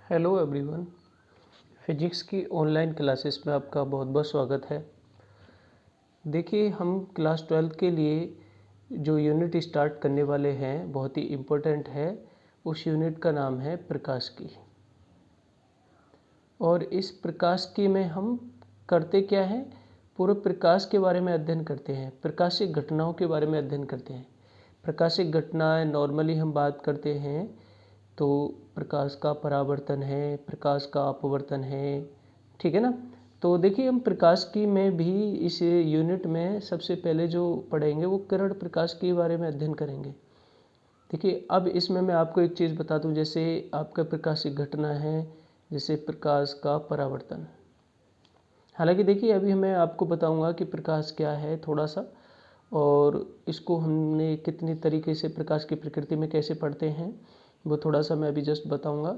Hello everyone. Physics की online classes में आपका बहुत बहुत स्वागत है। देखिए, हम क्लास 12 के लिए जो यूनिट स्टार्ट करने वाले हैं बहुत ही इम्पोर्टेंट है। उस यूनिट का नाम है प्रकाश की। और इस प्रकाश की में हम करते क्या है, पूरे प्रकाश के बारे में अध्ययन करते हैं, प्रकाशिक घटनाओं के बारे में अध्ययन करते हैं। प्रकाशिक घटनाएं नॉर्मली हम बात करते हैं तो प्रकाश का परावर्तन है, प्रकाश का अपवर्तन है, ठीक है ना। तो देखिए, हम प्रकाश की में भी इस यूनिट में सबसे पहले जो पढ़ेंगे वो किरण प्रकाश के बारे में अध्ययन करेंगे। देखिए, अब इसमें मैं आपको एक चीज़ बता दूं, जैसे आपका प्रकाशिक घटना है जैसे प्रकाश का परावर्तन। हालांकि देखिए, अभी मैं आपको बताऊंगा कि प्रकाश क्या है थोड़ा सा, और इसको हमने कितनी तरीके से प्रकाश की प्रकृति में कैसे पढ़ते हैं वो थोड़ा सा मैं अभी जस्ट बताऊंगा।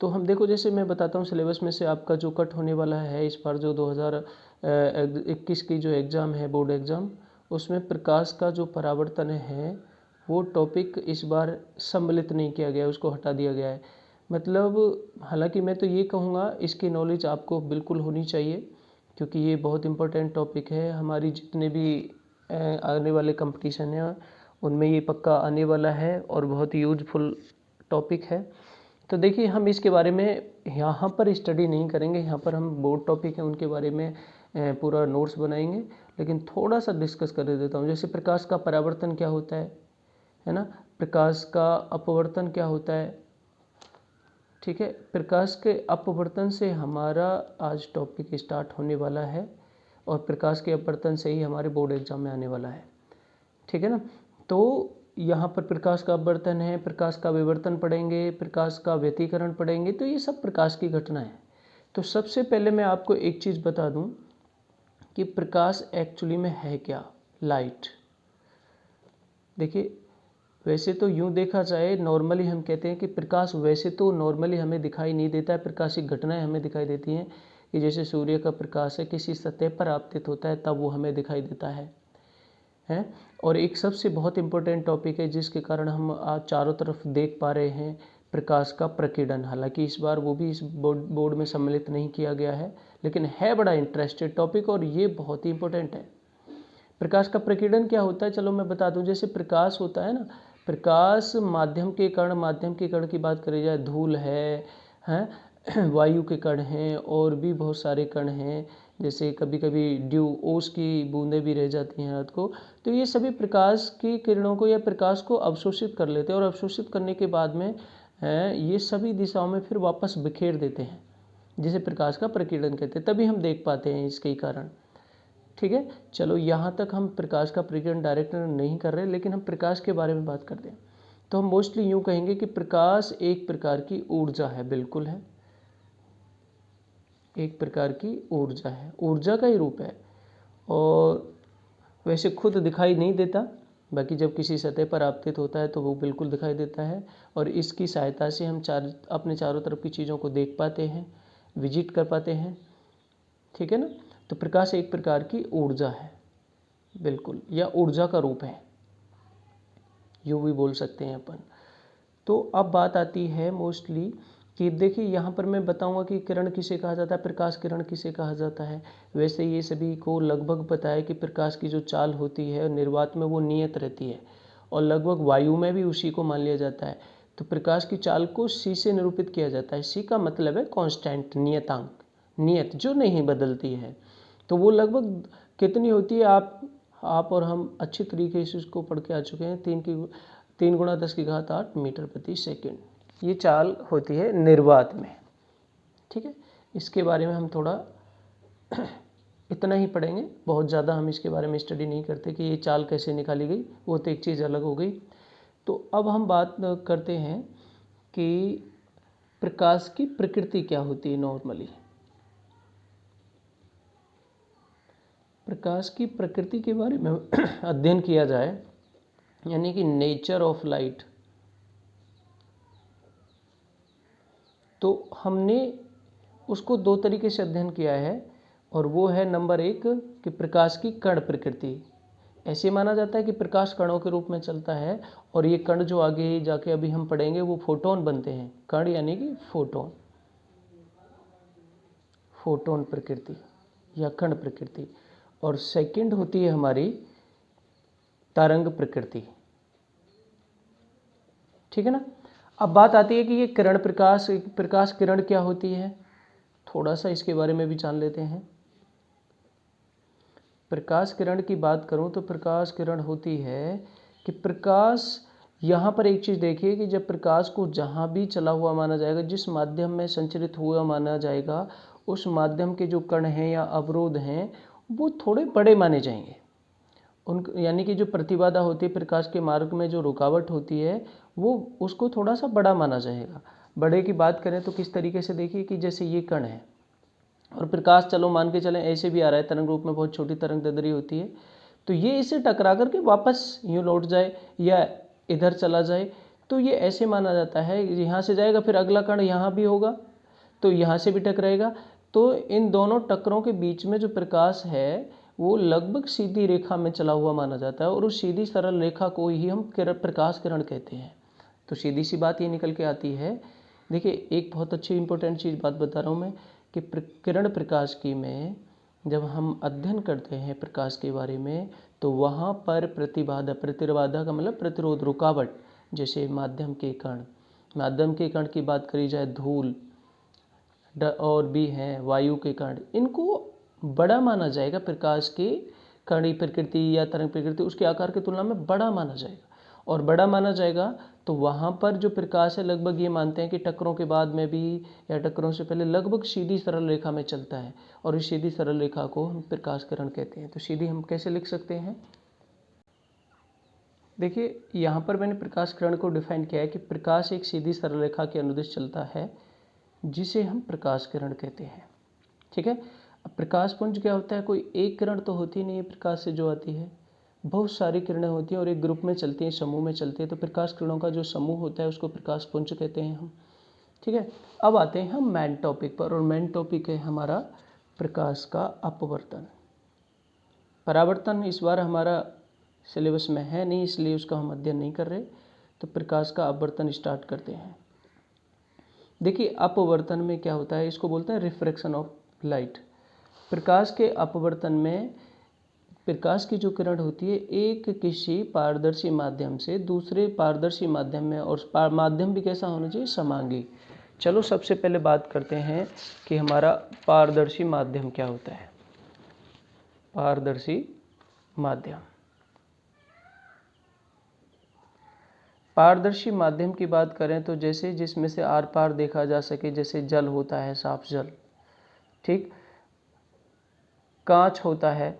तो हम देखो, जैसे मैं बताता हूँ, सिलेबस में से आपका जो कट होने वाला है इस बार जो 2021 की जो एग्ज़ाम है, बोर्ड एग्ज़ाम, उसमें प्रकाश का जो परावर्तन है वो टॉपिक इस बार सम्मिलित नहीं किया गया, उसको हटा दिया गया है। मतलब हालांकि मैं तो ये कहूँगा इसकी नॉलेज आपको बिल्कुल होनी चाहिए, क्योंकि ये बहुत इम्पोर्टेंट टॉपिक है। हमारी जितने भी आने वाले कंपटीशन हैं उनमें ये पक्का आने वाला है और बहुत यूजफुल टॉपिक है। तो देखिए, हम इसके बारे में यहाँ पर स्टडी नहीं करेंगे, यहाँ पर हम बोर्ड टॉपिक हैं उनके बारे में पूरा नोट्स बनाएंगे, लेकिन थोड़ा सा डिस्कस कर देता हूँ। जैसे प्रकाश का परावर्तन क्या होता है ना, प्रकाश का अपवर्तन क्या होता है, ठीक है। प्रकाश के अपवर्तन से हमारा आज टॉपिक स्टार्ट होने वाला है और प्रकाश के अपवर्तन से ही हमारे बोर्ड एग्जाम में आने वाला है, ठीक है ना। तो यहाँ पर प्रकाश का अपवर्तन है, प्रकाश का विवर्तन पढ़ेंगे, प्रकाश का व्यतिकरण पढ़ेंगे, तो ये सब प्रकाश की घटना है। तो सबसे पहले मैं आपको एक चीज़ बता दूं कि प्रकाश एक्चुअली में है क्या, लाइट। देखिए, वैसे तो यूँ देखा जाए नॉर्मली हम कहते हैं कि प्रकाश वैसे तो नॉर्मली हमें दिखाई नहीं देता है, प्रकाशिक घटनाएं हमें दिखाई देती हैं कि जैसे सूर्य का प्रकाश है किसी सतह पर आपतित होता है तब वो हमें दिखाई देता है। और एक सबसे बहुत इम्पोर्टेंट टॉपिक है जिसके कारण हम आज चारों तरफ देख पा रहे हैं, प्रकाश का प्रकीर्णन। हालांकि इस बार वो भी इस बोर्ड में सम्मिलित नहीं किया गया है, लेकिन है बड़ा इंटरेस्टेड टॉपिक और ये बहुत ही इम्पोर्टेंट है। प्रकाश का प्रकीर्णन क्या होता है, चलो मैं बता दूं। जैसे प्रकाश होता है ना, प्रकाश माध्यम के कण की बात करी जाए, धूल हैं वायु के कण हैं और भी बहुत सारे कण हैं, जैसे कभी कभी ड्यू ओस की बूंदें भी रह जाती हैं रात को। तो ये सभी प्रकाश की किरणों को या प्रकाश को अवशोषित कर लेते हैं और अवशोषित करने के बाद में ये सभी दिशाओं में फिर वापस बिखेर देते हैं, जिसे प्रकाश का प्रकीर्णन कहते हैं। तभी हम देख पाते हैं इसके कारण, ठीक है। चलो, यहाँ तक हम प्रकाश का प्रकीर्णन डायरेक्ट नहीं कर रहे, लेकिन हम प्रकाश के बारे में बात करते हैं। तो हम मोस्टली यूँ कहेंगे कि प्रकाश एक प्रकार की ऊर्जा है, बिल्कुल है, एक प्रकार की ऊर्जा है, ऊर्जा का ही रूप है। और वैसे खुद दिखाई नहीं देता, बाकी जब किसी सतह पर आपतित होता है तो वो बिल्कुल दिखाई देता है और इसकी सहायता से हम अपने चारों तरफ की चीज़ों को देख पाते हैं, विजिट कर पाते हैं, ठीक है ना। तो प्रकाश एक प्रकार की ऊर्जा है, बिल्कुल, या ऊर्जा का रूप है, यूँ भी बोल सकते हैं अपन। तो अब बात आती है मोस्टली कि देखिए, यहाँ पर मैं बताऊंगा कि किरण किसे कहा जाता है, प्रकाश किरण किसे कहा जाता है। वैसे ये सभी को लगभग पता है कि प्रकाश की जो चाल होती है निर्वात में वो नियत रहती है और लगभग वायु में भी उसी को मान लिया जाता है। तो प्रकाश की चाल को सी से निरूपित किया जाता है। सी का मतलब है कांस्टेंट, नियतांक, नियत जो नहीं बदलती है। तो वो लगभग कितनी होती है, आप और हम अच्छी तरीके से इसको पढ़ के आ चुके हैं। 3 × 10⁸ मीटर प्रति सेकंड ये चाल होती है निर्वात में, ठीक है। इसके बारे में हम थोड़ा इतना ही पढ़ेंगे, बहुत ज़्यादा हम इसके बारे में स्टडी नहीं करते कि ये चाल कैसे निकाली गई, वो तो एक चीज़ अलग हो गई। तो अब हम बात करते हैं कि प्रकाश की प्रकृति क्या होती है। नॉर्मली प्रकाश की प्रकृति के बारे में अध्ययन किया जाए, यानी कि नेचर ऑफ लाइट, तो हमने उसको 2 तरीके से अध्ययन किया है। और वो है नंबर 1 कि प्रकाश की कण प्रकृति। ऐसे माना जाता है कि प्रकाश कणों के रूप में चलता है और ये कण जो आगे जाके अभी हम पढ़ेंगे वो फोटोन बनते हैं। कण यानी कि फोटोन, फोटोन प्रकृति या कण प्रकृति, और सेकंड होती है हमारी तरंग प्रकृति। ठीक है ना। अब बात आती है कि ये किरण प्रकाश किरण क्या होती है, थोड़ा सा इसके बारे में भी जान लेते हैं। प्रकाश किरण की बात करूं तो प्रकाश किरण होती है कि प्रकाश, यहाँ पर एक चीज़ देखिए कि जब प्रकाश को जहाँ भी चला हुआ माना जाएगा, जिस माध्यम में संचरित हुआ माना जाएगा, उस माध्यम के जो कण हैं या अवरोध हैं वो थोड़े बड़े माने जाएंगे। उन यानी कि जो प्रतिबाधा होती है प्रकाश के मार्ग में, जो रुकावट होती है, वो उसको थोड़ा सा बड़ा माना जाएगा। बड़े की बात करें तो किस तरीके से, देखिए कि जैसे ये कण है और प्रकाश चलो मान के चलें ऐसे भी आ रहा है, तरंग रूप में बहुत छोटी तरंग ददरी होती है, तो ये इसे टकरा करके वापस यूँ लौट जाए या इधर चला जाए, तो ये ऐसे माना जाता है। यहाँ से जाएगा फिर अगला कण यहाँ भी होगा तो यहाँ से भी टकराएगा, तो इन दोनों टक्करों के बीच में जो प्रकाश है वो लगभग सीधी रेखा में चला हुआ माना जाता है, और उस सीधी सरल रेखा को ही हम प्रकाश किरण कहते हैं। तो सीधी सी बात ये निकल के आती है, देखिए एक बहुत अच्छी इंपॉर्टेंट चीज़ बात बता रहा हूँ मैं कि किरण प्रकाश की में जब हम अध्ययन करते हैं प्रकाश के बारे में, तो वहाँ पर प्रतिबाधा का मतलब प्रतिरोध, रुकावट, जैसे माध्यम के कण की बात करी जाए, धूल और भी हैं वायु के कण, इनको बड़ा माना जाएगा। प्रकाश की कणी प्रकृति या तरंग प्रकृति उसके आकार की तुलना में बड़ा माना जाएगा, और बड़ा माना जाएगा तो वहाँ पर जो प्रकाश है लगभग ये मानते हैं कि टक्करों के बाद में भी या टक्करों से पहले लगभग सीधी सरल रेखा में चलता है, और इस सीधी सरल रेखा को हम प्रकाश किरण कहते हैं। तो सीधी हम कैसे लिख सकते हैं, देखिए यहाँ पर मैंने प्रकाश किरण को डिफाइन किया है कि प्रकाश एक सीधी सरल रेखा के अनुदिश चलता है जिसे हम प्रकाश किरण कहते हैं। ठीक है। अब प्रकाश पुंज क्या होता है, कोई एक किरण तो होती नहीं है प्रकाश से जो आती है, बहुत सारी किरणें होती हैं और एक ग्रुप में चलती हैं, समूह में चलती है, तो प्रकाश किरणों का जो समूह होता है उसको प्रकाश पुंज कहते हैं हम। ठीक है। अब आते हैं हम मेन टॉपिक पर, और मेन टॉपिक है हमारा प्रकाश का अपवर्तन। परावर्तन इस बार हमारा सिलेबस में है नहीं, इसलिए उसका हम अध्ययन नहीं कर रहे, तो प्रकाश का अपवर्तन स्टार्ट करते हैं। देखिए अपवर्तन में क्या होता है, इसको बोलते हैं रिफ्रैक्शन ऑफ लाइट। प्रकाश के अपवर्तन में प्रकाश की जो किरण होती है एक किसी पारदर्शी माध्यम से दूसरे पारदर्शी माध्यम में, और माध्यम भी कैसा होना चाहिए, समांगी। चलो सबसे पहले बात करते हैं कि हमारा पारदर्शी माध्यम क्या होता है। पारदर्शी माध्यम, पारदर्शी माध्यम की बात करें तो जैसे जिसमें से आर पार देखा जा सके, जैसे जल होता है, साफ जल, ठीक, कांच होता है,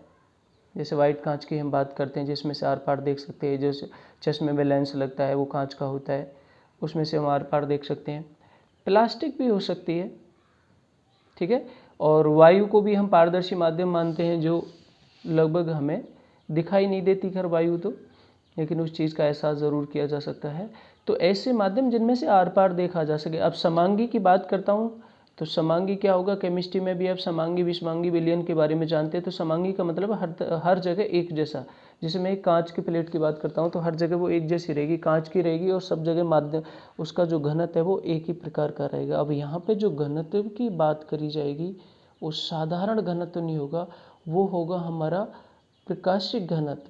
जैसे वाइट कांच की हम बात करते हैं जिसमें से आर पार देख सकते हैं, जैसे चश्मे में लेंस लगता है वो कांच का होता है, उसमें से हम आर पार देख सकते हैं। प्लास्टिक भी हो सकती है, ठीक है, और वायु को भी हम पारदर्शी माध्यम मानते हैं जो लगभग हमें दिखाई नहीं देती खैर वायु तो, लेकिन उस चीज़ का एहसास ज़रूर किया जा सकता है। तो ऐसे माध्यम जिनमें से आर पार देखा जा सके। अब समांगी की बात करता हूँ तो समांगी क्या होगा, केमिस्ट्री में भी अब समांगी विषमांगी विलयन के बारे में जानते हैं। तो समांगी का मतलब हर जगह एक जैसा, जैसे मैं एक कांच की प्लेट की बात करता हूँ तो हर जगह वो एक जैसी रहेगी, कांच की रहेगी, और सब जगह माध्यम उसका जो घनत्व है वो एक ही प्रकार का रहेगा। अब यहाँ पे जो घनत्व की बात करी जाएगी वो साधारण घनत्व नहीं होगा, वो होगा हमारा प्रकाशिक घनत्व,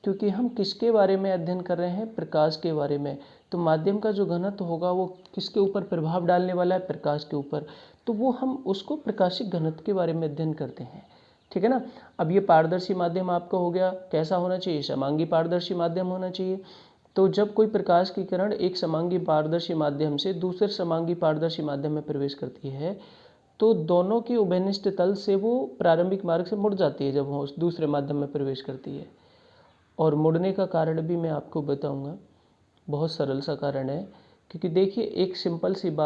क्योंकि हम किसके बारे में अध्ययन कर रहे हैं, प्रकाश के बारे में। तो माध्यम का जो घनत्व होगा वो किसके ऊपर प्रभाव डालने वाला है, प्रकाश के ऊपर, तो वो हम उसको प्रकाशिक घनत्व के बारे में अध्ययन करते हैं। ठीक है ना। अब ये पारदर्शी माध्यम आपका हो गया, कैसा होना चाहिए, समांगी पारदर्शी माध्यम होना चाहिए। तो जब कोई प्रकाश की किरण एक समांगी पारदर्शी माध्यम से दूसरे समांगी पारदर्शी माध्यम में प्रवेश करती है तो दोनों की उभयनिष्ठ तल से वो प्रारंभिक मार्ग से मुड़ जाती है जब वो उस दूसरे माध्यम में प्रवेश करती है। और मुड़ने का कारण भी मैं आपको बताऊंगा, बहुत सरल सा कारण है, क्योंकि देखिए एक सिंपल सी बात